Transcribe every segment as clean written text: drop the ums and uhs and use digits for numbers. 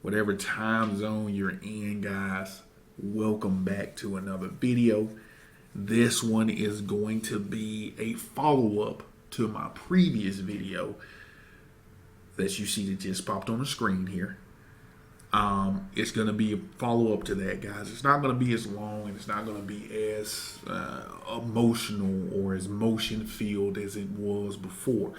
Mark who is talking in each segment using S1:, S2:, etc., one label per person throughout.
S1: whatever time zone you're in, guys. Welcome back to another video. This one is going to be a follow-up to my previous video that you see that just popped on the screen here. It's going to be a follow-up to that, guys. It's not going to be as long and it's not going to be as emotional or as motion-filled as it was before.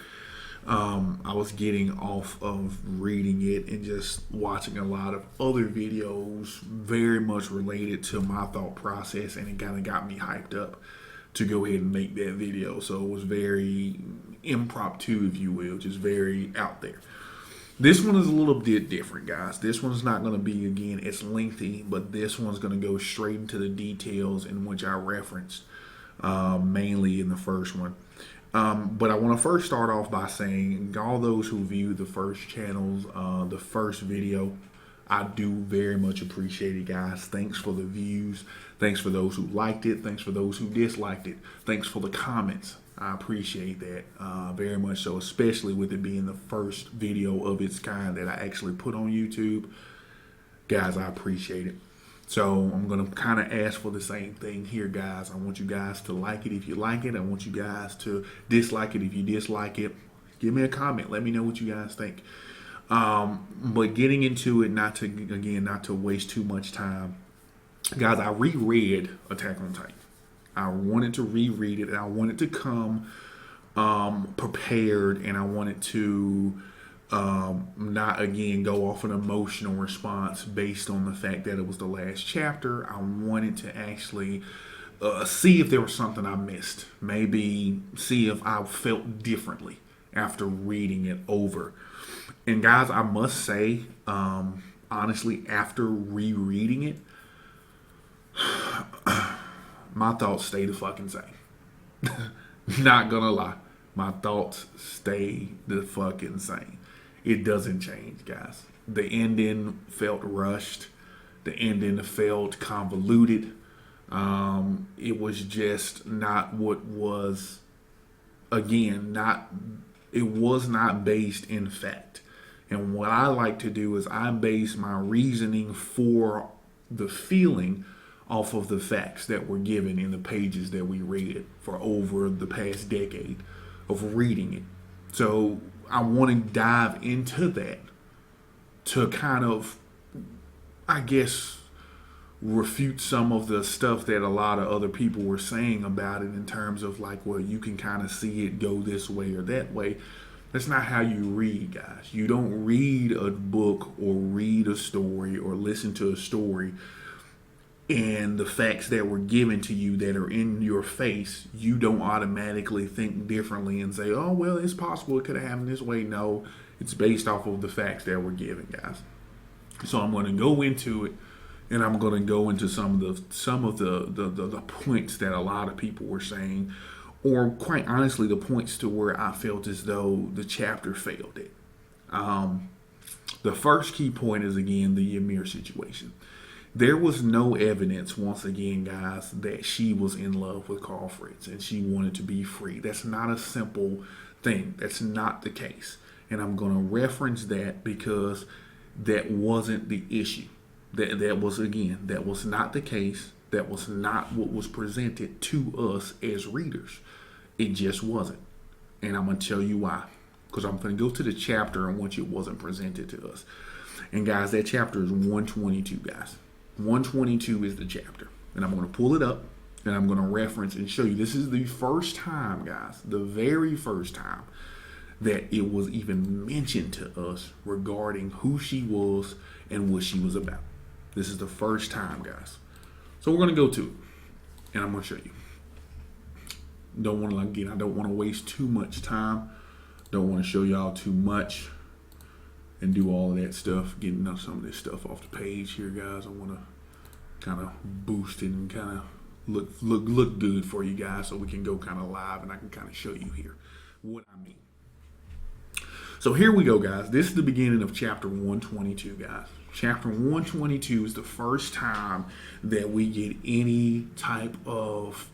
S1: I was getting off of reading it and just watching a lot of other videos very much related to my thought process, and it kind of got me hyped up to go ahead and make that video. So it was very impromptu, if you will, just very out there. This one is a little bit different, guys. This one's not going to be, again, it's lengthy, but this one's going to go straight into the details in which I referenced, mainly in the first one. But I want to first start off by saying, all those who view the first channels, the first video, I do very much appreciate it, guys. Thanks for the views. Thanks for those who liked it. Thanks for those who disliked it. Thanks for the comments. I appreciate that very much so, especially with it being the first video of its kind that I actually put on YouTube. Guys, I appreciate it. So I'm going to kind of ask for the same thing here, guys. I want you guys to like it if you like it. I want you guys to dislike it if you dislike it. Give me a comment. Let me know what you guys think. But getting into it, not to waste too much time. Guys, I reread Attack on Titan. I wanted to reread it, and I wanted to come prepared, and I wanted to not again go off an emotional response based on the fact that it was the last chapter. I wanted to actually see if there was something I missed, maybe see if I felt differently after reading it over. And guys, I must say, honestly, after rereading it, my thoughts stay the fucking same. Not gonna lie, my thoughts stay the fucking same. It doesn't change, guys. The ending felt rushed. The ending felt convoluted. It was just not what was, again, it was not based in fact. And what I like to do is I base my reasoning for the feeling off of the facts that were given in the pages that we read for over the past decade of reading it. So I want to dive into that to kind of, I guess, refute some of the stuff that a lot of other people were saying about it in terms of like, well, you can kind of see it go this way or that way. That's not how you read, guys. You don't read a book or read a story or listen to a story and the facts that were given to you that are in your face, you don't automatically think differently and say, oh, well, it's possible it could have happened this way. No, it's based off of the facts that were given, guys. So I'm going to go into it, and I'm going to go into some of the points that a lot of people were saying, or quite honestly, the points to where I felt as though the chapter failed it. The first key point is, again, the Ymir situation. There was no evidence, once again, guys, that she was in love with Carl Fritz and she wanted to be free. That's not a simple thing. That's not the case. And I'm going to reference that because that wasn't the issue. That was not the case. That was not what was presented to us as readers. It just wasn't. And I'm going to tell you why. Because I'm going to go to the chapter in which it wasn't presented to us. And guys, that chapter is 122, guys. 122 is the chapter. And I'm going to pull it up and I'm going to reference and show you. This is the first time, guys, the very first time that it was even mentioned to us regarding who she was and what she was about. This is the first time, guys. So we're going to go to it and I'm going to show you. I don't want to waste too much time. Don't want to show y'all too much and do all of that stuff, getting some of this stuff off the page here, guys. I want to kind of boost it and kind of look good for you guys so we can go kind of live and I can kind of show you here what I mean. So here we go, guys. This is the beginning of chapter 122, guys. Chapter 122 is the first time that we get any type of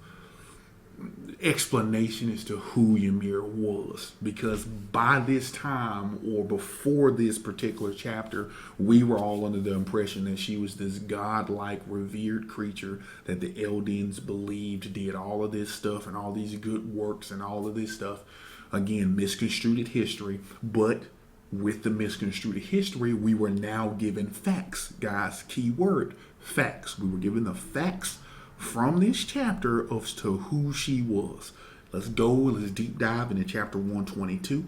S1: explanation as to who Ymir was, because by this time or before this particular chapter, we were all under the impression that she was this godlike, revered creature that the Eldians believed did all of this stuff and all these good works and all of this stuff. Again, misconstrued history, but with the misconstrued history, we were now given facts, guys. Key word, facts. We were given the facts from this chapter as to who she was. Let's go, let's deep dive into chapter 122,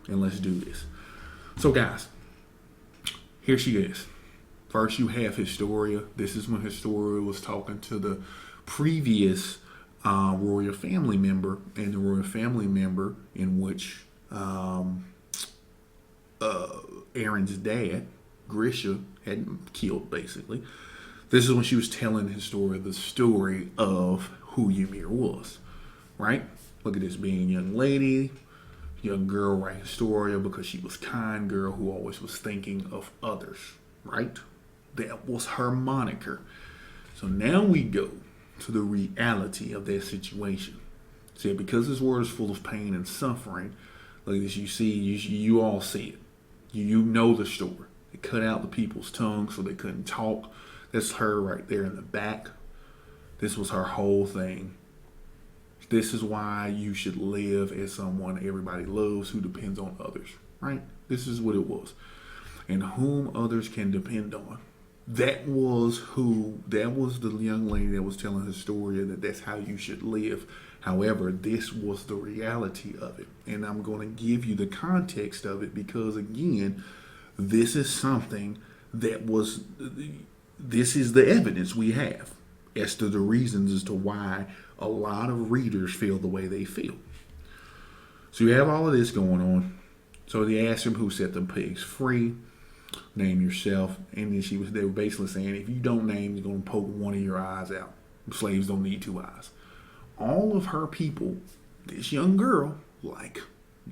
S1: and let's do this. So guys, here she is. First you have Historia. This is when Historia was talking to the previous royal family member, and the royal family member in which Eren's dad, Grisha, had killed, basically. This is when she was telling Historia the story of who Ymir was, right? Look at this, being a young lady, young girl, right? Historia, because she was kind girl who always was thinking of others, right? That was her moniker. So now we go to the reality of that situation. See, because this world is full of pain and suffering, like this, you see, you all see it. You know the story. They cut out the people's tongues so they couldn't talk. That's her right there in the back. This was her whole thing. This is why you should live as someone everybody loves who depends on others, right? This is what it was. And whom others can depend on. That was the young lady that was telling Historia that that's how you should live. However, this was the reality of it. And I'm going to give you the context of it because, again, this is something that was... This is the evidence we have as to the reasons as to why a lot of readers feel the way they feel. So you have all of this going on. So they asked him who set the pigs free. Name yourself. And then they were basically saying, if you don't name, you're going to poke one of your eyes out. Slaves don't need two eyes. All of her people, this young girl, like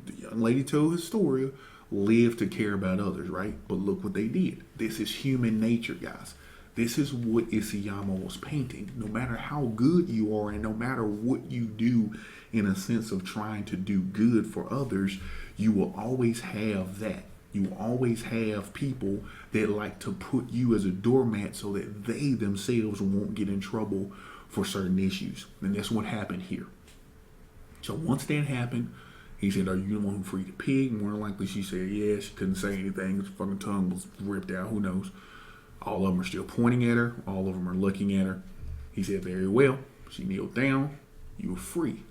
S1: the young lady told Historia, lived to care about others, right? But look what they did. This is human nature, guys. This is what Isayama was painting. No matter how good you are and no matter what you do in a sense of trying to do good for others, you will always have that. You will always have people that like to put you as a doormat so that they themselves won't get in trouble for certain issues. And that's what happened here. So once that happened, he said, are you the one who freed the pig? More than likely she said, yeah. She couldn't say anything. Her fucking tongue was ripped out. Who knows? All of them are still pointing at her. All of them are looking at her. He said, very well. She kneeled down. You were free.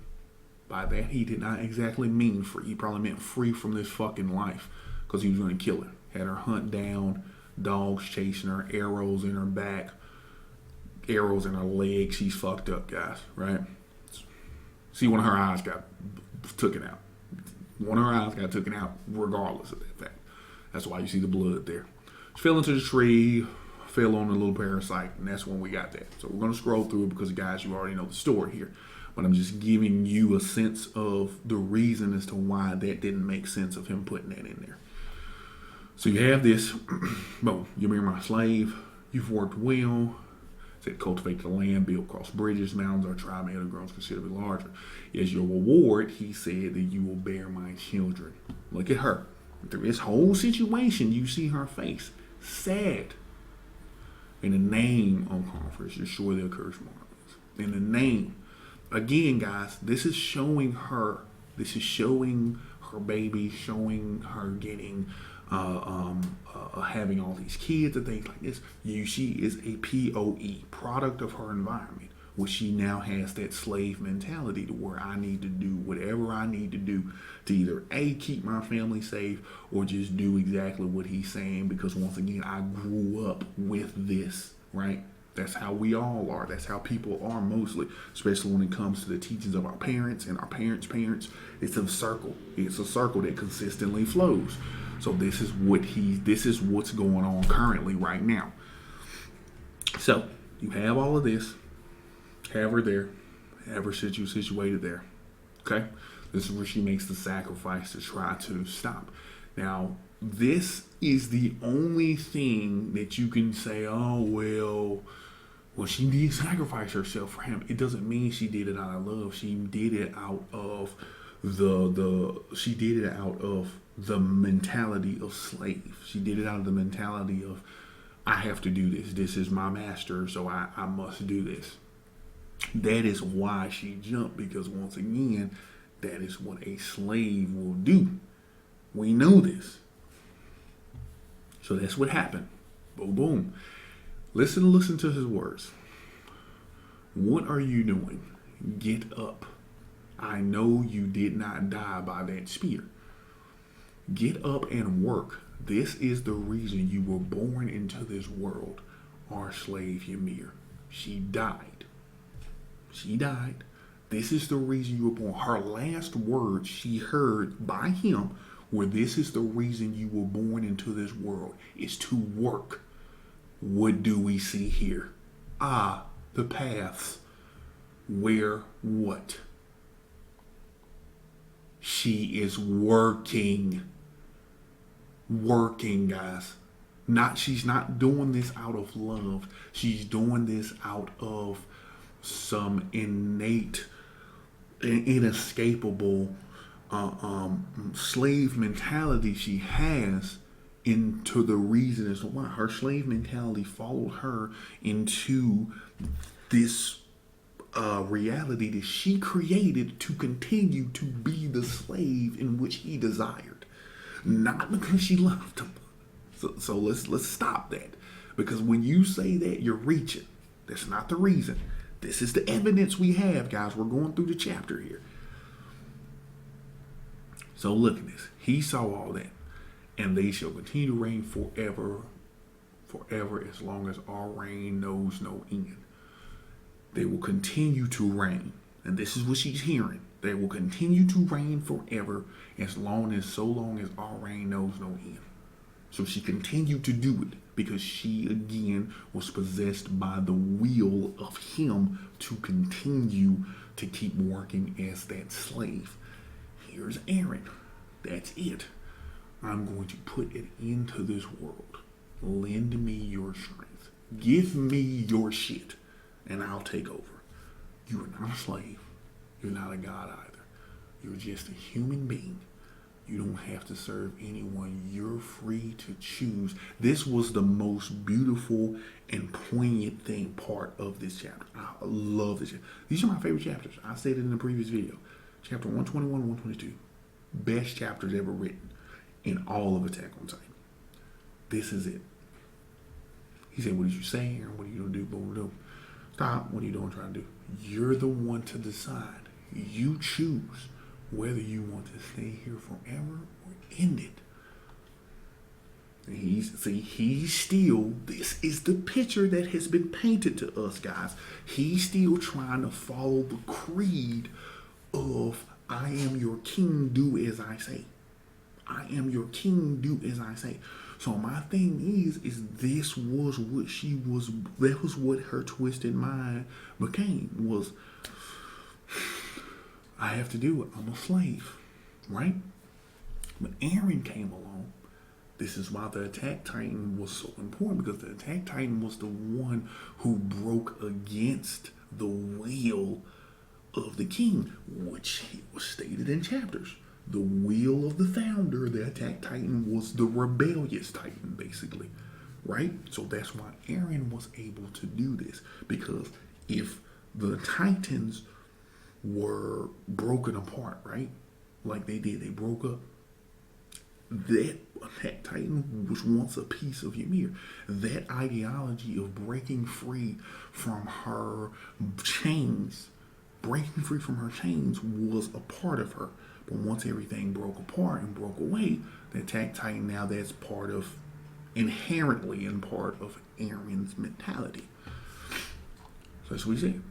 S1: By that, he did not exactly mean free. He probably meant free from this fucking life because he was going to kill her. Had her hunt down, dogs chasing her, arrows in her back, arrows in her legs. She's fucked up, guys, right? See, one of her eyes got taken out. One of her eyes got taken out regardless of that fact. That's why you see the blood there. She fell into the tree, fell on a little parasite, and that's when we got that. So we're going to scroll through it because, guys, you already know the story here. But I'm just giving you a sense of the reason as to why that didn't make sense of him putting that in there. So you have this, well, you're my slave, you've worked well, said cultivate the land, build cross bridges, mountains, our tribe made of grown considerably larger. As your reward, he said that you will bear my children. Look at her. Through this whole situation, you see her face. Sad. In the name on conference, you're sure they'll curse marvelous. In the name. Again, guys, this is showing her. This is showing her baby, showing her getting, having all these kids and things like this. She is a POE, product of her environment, which she now has that slave mentality to where I need to do whatever I need to do to either A, keep my family safe or just do exactly what he's saying because once again, I grew up with this, right? That's how we all are. That's how people are mostly, especially when it comes to the teachings of our parents and our parents' parents. It's a circle. It's a circle that consistently flows. So this is what's going on currently right now. So you have all of this, have her there, have her situated there. Okay? This is where she makes the sacrifice to try to stop. Now, this is the only thing that you can say, oh, well, Well, she did sacrifice herself for him. It doesn't mean she did it out of love. She did it out of the mentality of slave. She did it out of the mentality of, I have to do this. This is my master, so I must do this. That is why she jumped, because once again, that is what a slave will do. We know this. So that's what happened. Boom, boom. Listen to his words. What are you doing? Get up. I know you did not die by that spear. Get up and work. This is the reason you were born into this world. Our slave Ymir. She died. She died. This is the reason you were born. Her last words she heard by him were, this is the reason you were born into this world, is to work. What do we see here? The paths. Where what? She is working. Working, guys. She's not doing this out of love. She's doing this out of some innate, inescapable slave mentality she has, into the reason as to why her slave mentality followed her into this reality that she created to continue to be the slave in which he desired, not because she loved him. So let's stop that, because when you say that, you're reaching. That's not the reason. This is the evidence we have, guys. We're going through the chapter here. So look at this. He saw all that. And they shall continue to reign forever, as long as our reign knows no end. They will continue to reign. And this is what she's hearing. They will continue to reign forever, so long as our reign knows no end. So she continued to do it because she again was possessed by the will of him to continue to keep working as that slave. Here's Eren. That's it. I'm going to put it into this world. Lend me your strength. Give me your shit, and I'll take over. You are not a slave. You're not a god either. You're just a human being. You don't have to serve anyone. You're free to choose. This was the most beautiful and poignant part of this chapter. I love this chapter. These are my favorite chapters. I said it in the previous video. Chapter 121 and 122. Best chapters ever written in all of Attack on Titan. This is it. He said, what did you say, Eren? What are you going to do? Boom, boom. Stop. What are you doing, trying to do? You're the one to decide. You choose whether you want to stay here forever or end it. And he's still, this is the picture that has been painted to us, guys. He's still trying to follow the creed of, I am your king, do as I say. I am your king, do as I say. So my thing is this was what that was what her twisted mind became, was, I have to do it. I'm a slave, right? But Eren came along. This is why the Attack Titan was so important, because the Attack Titan was the one who broke against the will of the king, which was stated in chapters. The will of the founder, the Attack Titan, was the rebellious Titan, basically, right? So that's why Eren was able to do this, because if the Titans were broken apart, right? Like they did, they broke up. That Attack Titan was once a piece of Ymir. That ideology of breaking free from her chains, was a part of her. But once everything broke apart and broke away, the Attack Titan, now that's inherently part of Eren's mentality. So that's what he said.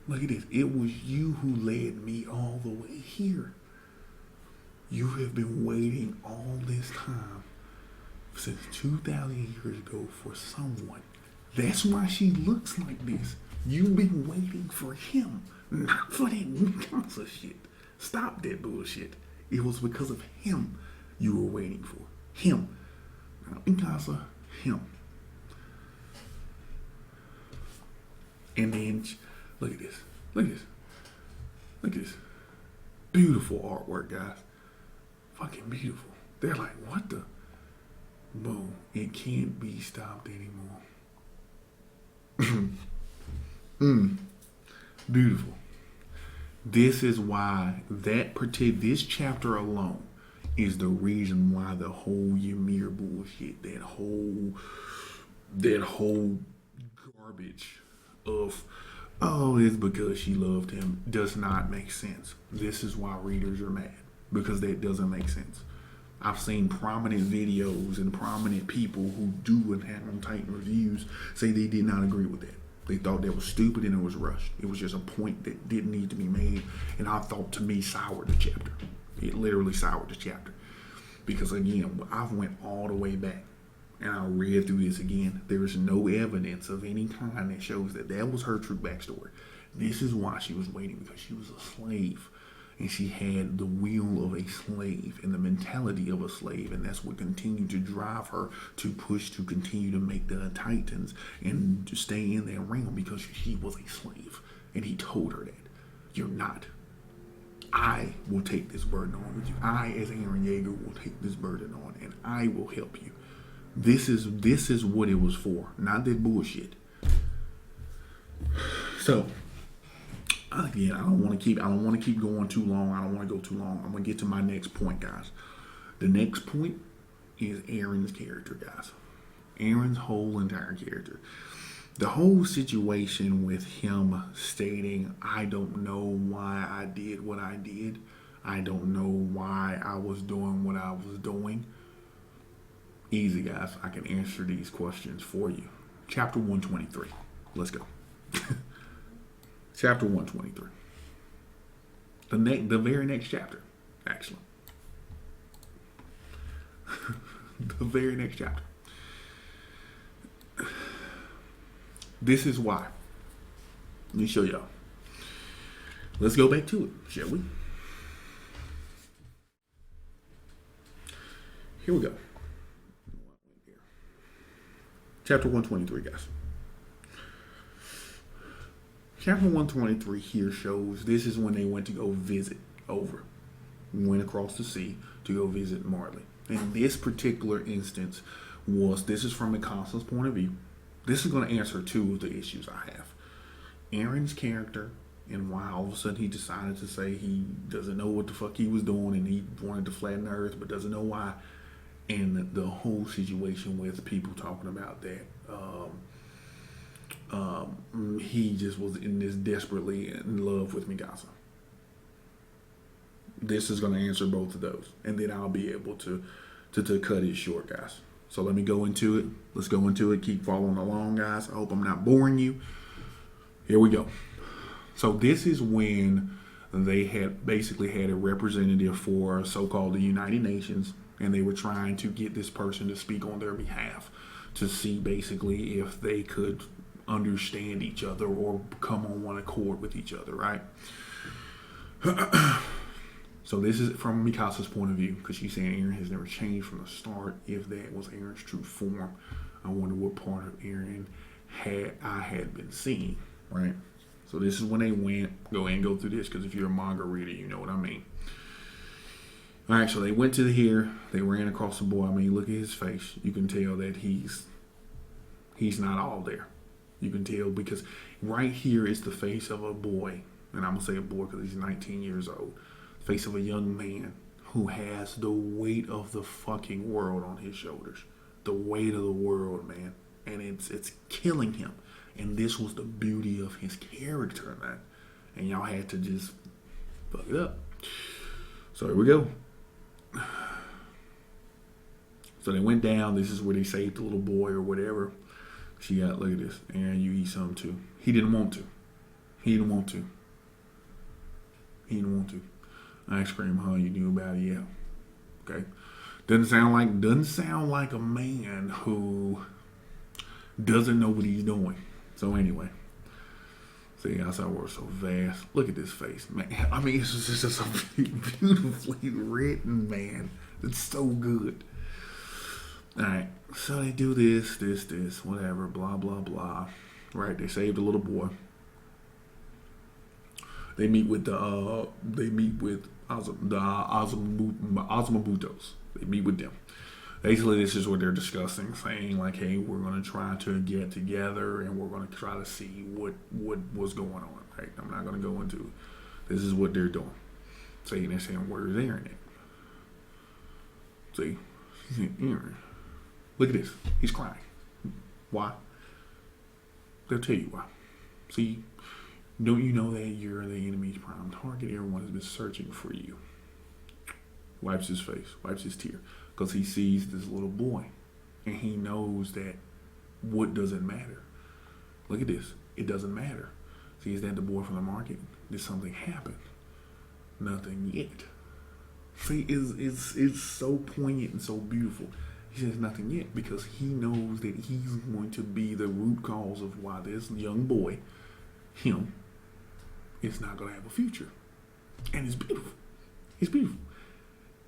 S1: Look at this. It was you who led me all the way here. You have been waiting all this time, since 2,000 years ago, for someone. That's why she looks like this. You've been waiting for him, not for that Mikasa shit. Stop that bullshit. It was because of him you were waiting for. Him. Not Mikasa, him. And then, look at this. Look at this. Look at this. Beautiful artwork, guys. Fucking beautiful. They're like, what the? Boom. It can't be stopped anymore. Beautiful. This is why this chapter alone is the reason why the whole Ymir bullshit, that whole garbage of, oh, it's because she loved him, does not make sense. This is why readers are mad, because that doesn't make sense. I've seen prominent videos and prominent people who do Attack on Titan reviews say they did not agree with that. They thought that was stupid and it was rushed. It was just a point that didn't need to be made, and I thought, to me, soured the chapter. It literally soured the chapter. Because again, I went all the way back and I read through this again. There is no evidence of any kind that shows that that was her true backstory. This is why she was waiting, because she was a slave. And she had the will of a slave and the mentality of a slave, and that's what continued to drive her to push to continue to make the Titans and to stay in that realm, because she was a slave. And he told her that, you're not. I will take this burden on with you. I, as Eren Yeager, will take this burden on, and I will help you. This is what it was for, not that bullshit. So, again, I don't want to keep going too long. I don't want to go too long. I'm gonna get to my next point, guys. The next point is Eren's character, guys. Eren's whole entire character. The whole situation with him stating, I don't know why I did what I did. I don't know why I was doing what I was doing. Easy, guys. I can answer these questions for you. Chapter 123. Let's go. Chapter 123. The very next chapter, actually. The very next chapter. This is why. Let me show y'all. Let's go back to it, shall we? Here we go. Chapter 123, guys. Chapter 123 here shows this is when they went to go visit over. Went across the sea to go visit Marley. In this particular instance, this is from Mikasa's point of view. This is going to answer two of the issues I have. Eren's character and why all of a sudden he decided to say he doesn't know what the fuck he was doing and he wanted to flatten the earth but doesn't know why. And the whole situation with people talking about that. He just was in this desperately in love with Mikasa. This is going to answer both of those. And then I'll be able to cut it short, guys. So let me go into it. Let's go into it. Keep following along, guys. I hope I'm not boring you. Here we go. So this is when they had basically had a representative for so-called the United Nations, and they were trying to get this person to speak on their behalf to see basically if they could understand each other or come on one accord with each other, right? So this is from Mikasa's point of view, because she's saying Eren has never changed from the start. If that was Eren's true form, I wonder what part of Eren I had been seeing, right? So this is when they went. Go ahead and go through this, because if you're a manga reader, you know what I mean. All right, so they went to here. They ran across the boy. I mean, look at his face. You can tell that he's not all there. You can tell because right here is the face of a boy, and I'm gonna say a boy because he's 19 years old. Face of a young man who has the weight of the fucking world on his shoulders. The weight of the world, man. And it's killing him. And this was the beauty of his character, man. And y'all had to just fuck it up. So here we go. So they went down. This is where they saved the little boy or whatever. She got, look at this. Eren, you eat something too. He didn't want to. Ice cream, huh? You knew about it, yeah. Okay. Doesn't sound like a man who doesn't know what he's doing. So anyway. See, outside world so vast. Look at this face, man. I mean, it's just so beautifully written, man. It's so good. Alright, so they do this, whatever, blah, blah, blah. Right? They saved a little boy. They meet with the Osmabutos. They meet with them. Basically, this is what they're discussing, saying like, "Hey, we're going to try to get together, and we're going to try to see what was going on." Right? I'm not going to go into it. This is what they're doing. Saying they're saying, "Where's Eren at?" See, Eren. Look at this. He's crying. Why? They'll tell you why. See, don't you know that you're the enemy's prime target? Everyone has been searching for you. Wipes his face, wipes his tear, because he sees this little boy, and he knows that what doesn't matter. Look at this. It doesn't matter. See, is that the boy from the market? Did something happen? Nothing yet. See, it's so poignant and so beautiful. He says nothing yet because he knows that he's going to be the root cause of why this young boy, him, is not going to have a future. And it's beautiful. It's beautiful.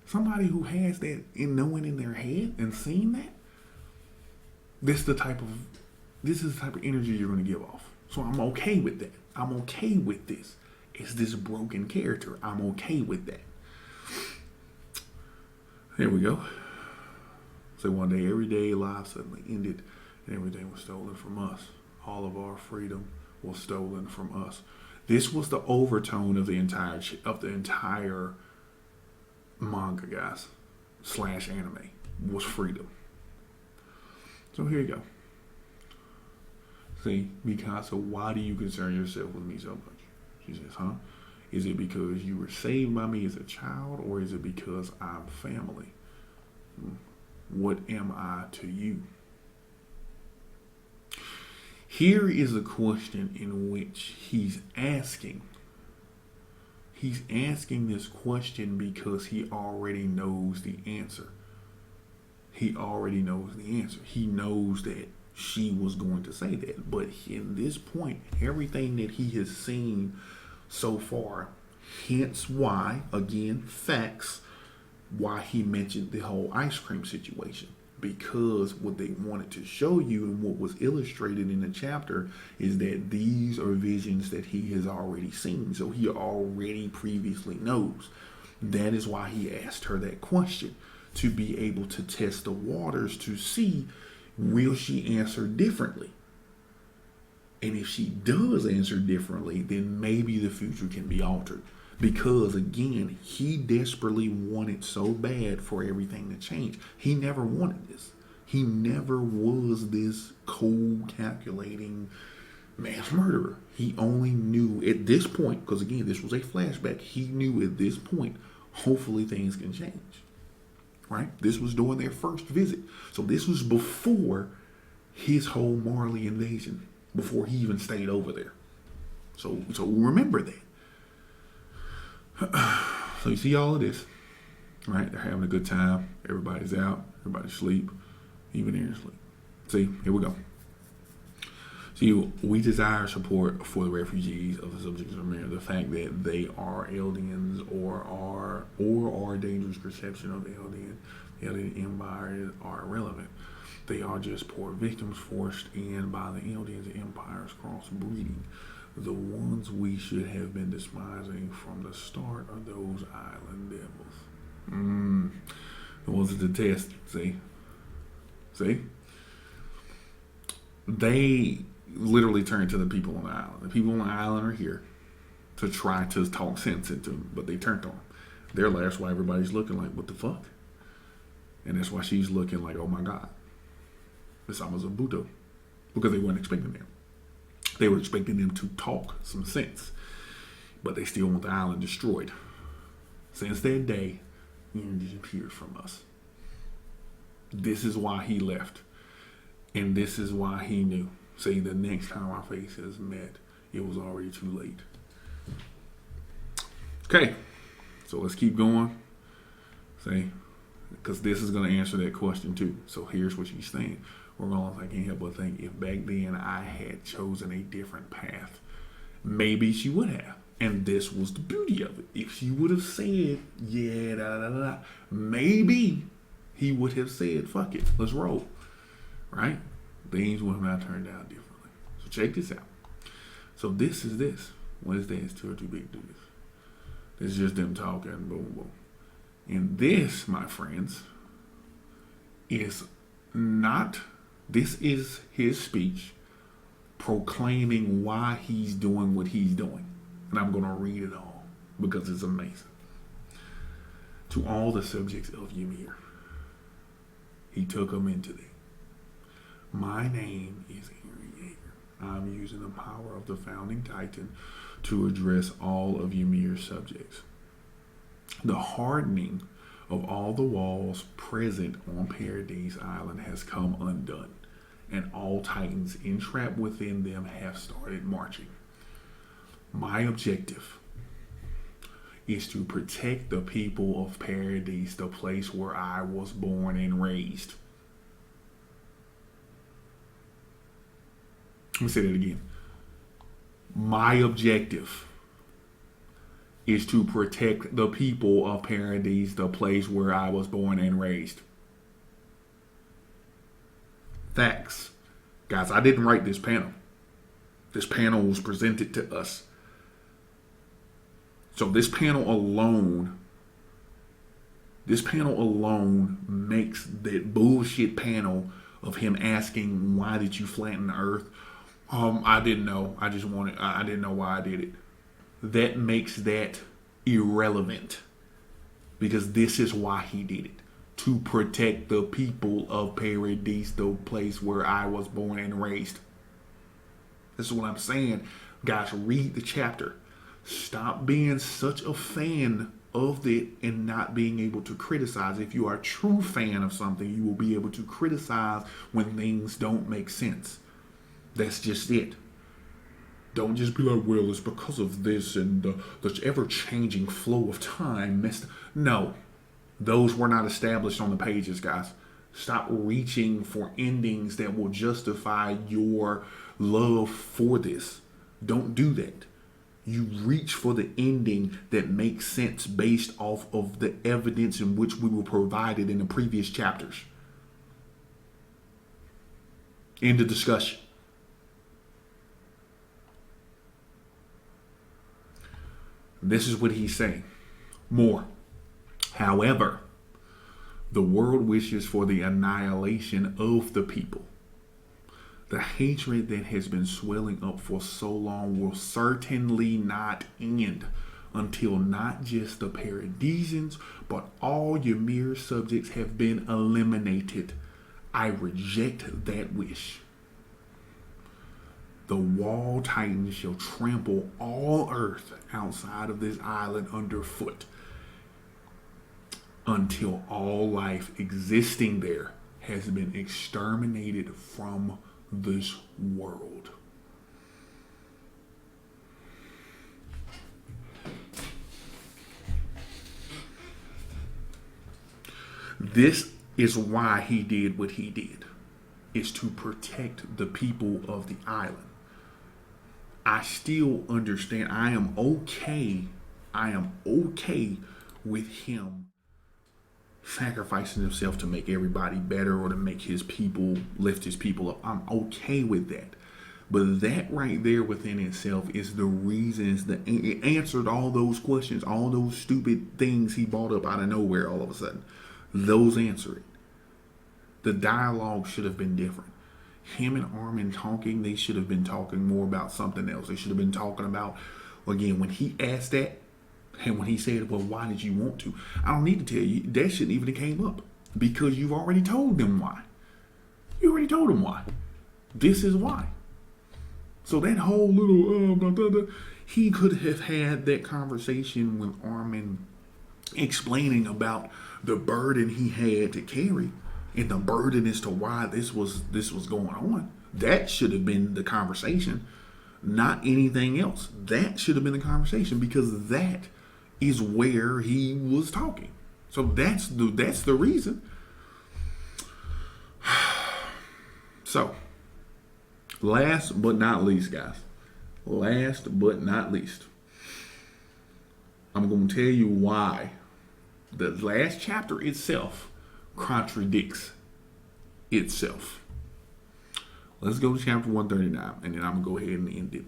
S1: Somebody who has that in knowing in their head and seeing that, this is the type of energy you're going to give off. So I'm okay with that. I'm okay with this. It's this broken character. I'm okay with that. There we go. So one day, everyday life suddenly ended, and everything was stolen from us. All of our freedom was stolen from us. This was the overtone of the entire manga, guys, / anime, was freedom. So here you go. See, because of why do you concern yourself with me so much? She says, huh? Is it because you were saved by me as a child, or is it because I'm family? What am I to you? Here is a question in which he's asking. He's asking this question because he already knows the answer. He already knows the answer. He knows that she was going to say that. But in this point, everything that he has seen so far, hence why, again, facts, why he mentioned the whole ice cream situation. Because what they wanted to show you and what was illustrated in the chapter is that these are visions that he has already seen. So he already previously knows. That is why he asked her that question, to be able to test the waters to see, will she answer differently? And if she does answer differently, then maybe the future can be altered. Because again, he desperately wanted so bad for everything to change. He never wanted this. He never was this cold, calculating mass murderer. He only knew at this point, because again, this was a flashback, he knew at this point, hopefully things can change. Right? This was during their first visit. So this was before his whole Marley invasion, before he even stayed over there. So remember that. So you see all of this, right? They're having a good time. Everybody's out. Everybody's asleep. Even Eren's asleep. See, here we go. See, we desire support for the refugees of the subjects of Ymir. The fact that they are Eldians or our dangerous perception of the Eldian Empire are irrelevant. They are just poor victims forced in by the Eldians Empire's crossbreeding. The ones we should have been despising from the start are those island devils. The ones at the test, see? They literally turn to the people on the island. The people on the island are here to try to talk sense into them, but they turned on them. They're that's why everybody's looking like, what the fuck? And that's why she's looking like, oh my God. This almost a Buddha. Because they weren't expecting them. They were expecting them to talk some sense. But they still want the island destroyed. Since that day, Eren disappeared from us. This is why he left. And this is why he knew. See, the next time our faces met, it was already too late. Okay, so let's keep going. See, because this is going to answer that question too. So here's what she's saying. Regardless, I can't help but think if back then I had chosen a different path, maybe she would have. And this was the beauty of it. If she would have said, yeah, maybe he would have said, fuck it, let's roll. Right? Things would have not turned out differently. So check this out. So this is this. What is that? It's too big to do this. This is just them talking. Boom, boom. And this, my friends, is not, this is his speech proclaiming why he's doing what he's doing. And I'm going to read it all because it's amazing. To all the subjects of Ymir, he took them into thee. My name is Eren. I'm using the power of the founding titan to address all of Ymir's subjects. The hardening of all the walls present on Paradise Island has come undone, and all titans entrapped within them have started marching. My objective is to protect the people of Paradise, the place where I was born and raised. Let me say that again. My objective is to protect the people of Paradise, the place where I was born and raised. Facts. Guys, I didn't write this panel. This panel was presented to us. So this panel alone makes that bullshit panel of him asking, why did you flatten the earth? I didn't know. I didn't know why I did it. That makes that irrelevant. Because this is why he did it. To protect the people of Paradise, the place where I was born and raised. This is what I'm saying. Guys, read the chapter. Stop being such a fan of it and not being able to criticize. If you are a true fan of something, you will be able to criticize when things don't make sense. That's just it. Don't just be like, well, it's because of this and the ever-changing flow of time. No, those were not established on the pages, guys. Stop reaching for endings that will justify your love for this. Don't do that. You reach for the ending that makes sense based off of the evidence in which we were provided in the previous chapters. End of discussion. This is what he's saying. More. However, the world wishes for the annihilation of the people. The hatred that has been swelling up for so long will certainly not end until not just the Paradisians, but all Ymir subjects have been eliminated. I reject that wish. The wall titans shall trample all earth outside of this island underfoot until all life existing there has been exterminated from this world. This is why he did what he did, is to protect the people of the island. I still understand. I am okay with him sacrificing himself to make everybody better or to make his people, lift his people up. I'm okay with that. But that right there within itself is the reasons that it answered all those questions, all those stupid things he brought up out of nowhere all of a sudden. Those answer it. The dialogue should have been different. Him and Armin talking, they should have been talking more about something else. They should have been talking about, again, when he asked that, and when he said, well, why did you want to? I don't need to tell you. That shouldn't even have came up. Because you've already told them why. You already told them why. This is why. So that whole little, he could have had that conversation with Armin explaining about the burden he had to carry and the burden as to why this was going on. That should have been the conversation, not anything else. That should have been the conversation because that is where he was talking. So that's the reason. So, last but not least, guys. Last but not least. I'm going to tell you why the last chapter itself contradicts itself. Let's go to chapter 139, and then I'm going to go ahead and end it.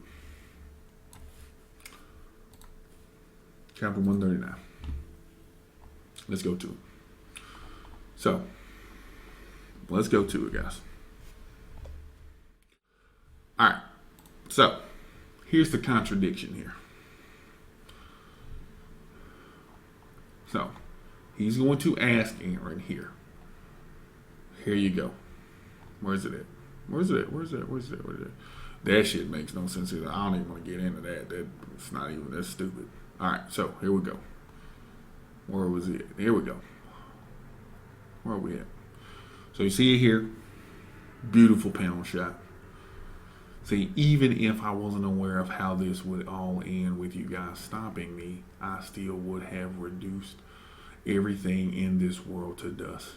S1: Chapter 139. Let's go to it. So, let's go to it, guys. All right. So, here's the contradiction here. So, he's going to ask Eren here. Here you go. Where's it at? Where's it at? Where's it at? Where's it at? Where's it at? That shit makes no sense either. I don't even want to get into that. That's not even, that's stupid. All right, so here we go. Where was it? Here we go. Where are we at? So you see it here. Beautiful panel shot. See, even if I wasn't aware of how this would all end with you guys stopping me, I still would have reduced everything in this world to dust.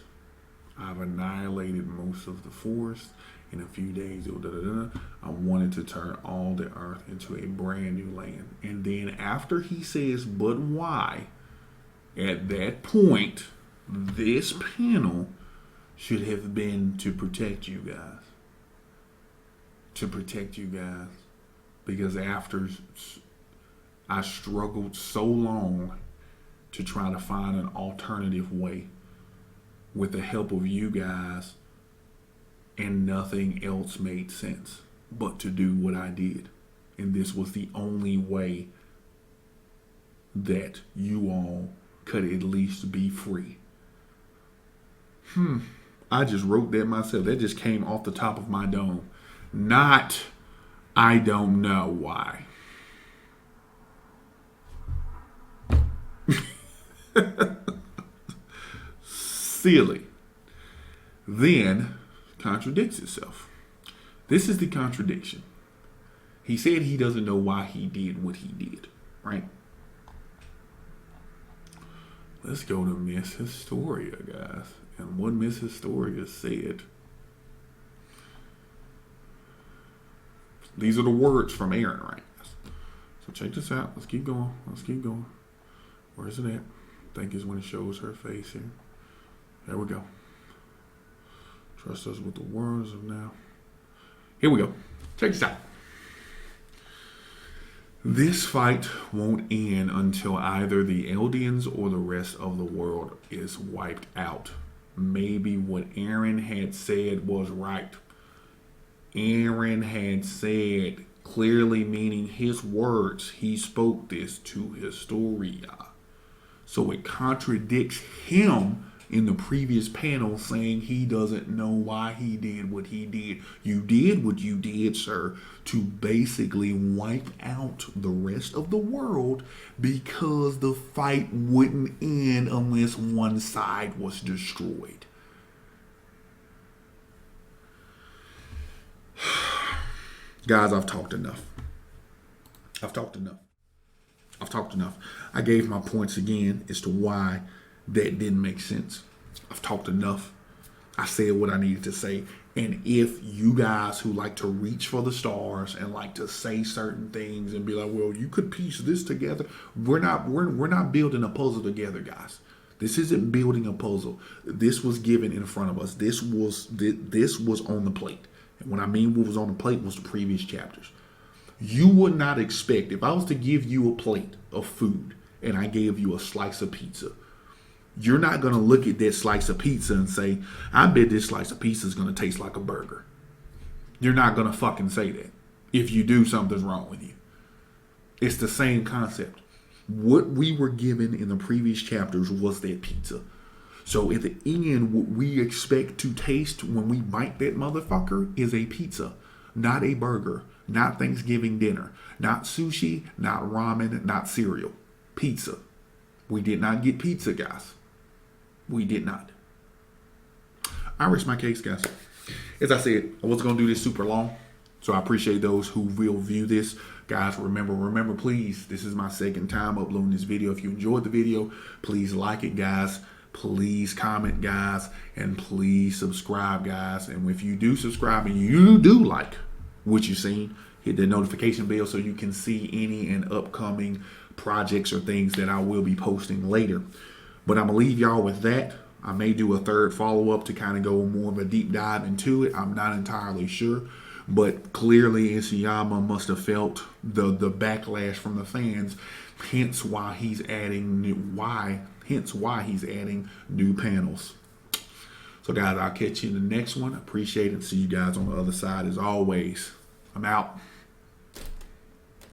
S1: I've annihilated most of the forest. In a few days, I wanted to turn all the earth into a brand new land. And then after he says, but why? At that point, this panel should have been to protect you guys. To protect you guys. Because after I struggled so long to try to find an alternative way with the help of you guys, and nothing else made sense but to do what I did. And this was the only way that you all could at least be free. I just wrote that myself. That just came off the top of my dome. Not, I don't know why. Silly. Then contradicts itself. This is the contradiction. He said he doesn't know why he did what he did, right? Let's go to Miss Historia, guys. And what Miss Historia said. These are the words from Eren, right? So check this out. Let's keep going. Let's keep going. Where is it at? I think it's when it shows her face here. There we go. Trust us with the words of now. Here we go. Check this out. This fight won't end until either the Eldians or the rest of the world is wiped out. Maybe what Eren had said was right. Eren had said, clearly meaning his words, he spoke this to Historia. So it contradicts him in the previous panel saying he doesn't know why he did what he did. You did what you did, sir, to basically wipe out the rest of the world because the fight wouldn't end unless one side was destroyed. Guys, I've talked enough. I've talked enough. I gave my points again as to why that didn't make sense. I've talked enough. I said what I needed to say. And if you guys who like to reach for the stars and like to say certain things and be like, well, you could piece this together. We're not building a puzzle together, guys. This isn't building a puzzle. This was given in front of us. This was on the plate. And what I mean what was on the plate was the previous chapters. You would not expect, if I was to give you a plate of food and I gave you a slice of pizza, you're not going to look at that slice of pizza and say, I bet this slice of pizza is going to taste like a burger. You're not going to fucking say that. If you do, something's wrong with you. It's the same concept. What we were given in the previous chapters was that pizza. So at the end, what we expect to taste when we bite that motherfucker is a pizza, not a burger, not Thanksgiving dinner, not sushi, not ramen, not cereal. Pizza. We did not get pizza, guys. We did not. I rest my case, guys. As I said, I wasn't going to do this super long, so I appreciate those who will view this. Guys, remember, please, this is my second time uploading this video. If you enjoyed the video, please like it, guys. Please comment, guys. And please subscribe, guys. And if you do subscribe and you do like what you've seen, hit the notification bell so you can see any and upcoming projects or things that I will be posting later. But I'm going to leave y'all with that. I may do a third follow-up to kind of go more of a deep dive into it. I'm not entirely sure. But clearly, Isayama must have felt the backlash from the fans, hence why he's adding new panels. So, guys, I'll catch you in the next one. Appreciate it. See you guys on the other side as always. I'm out.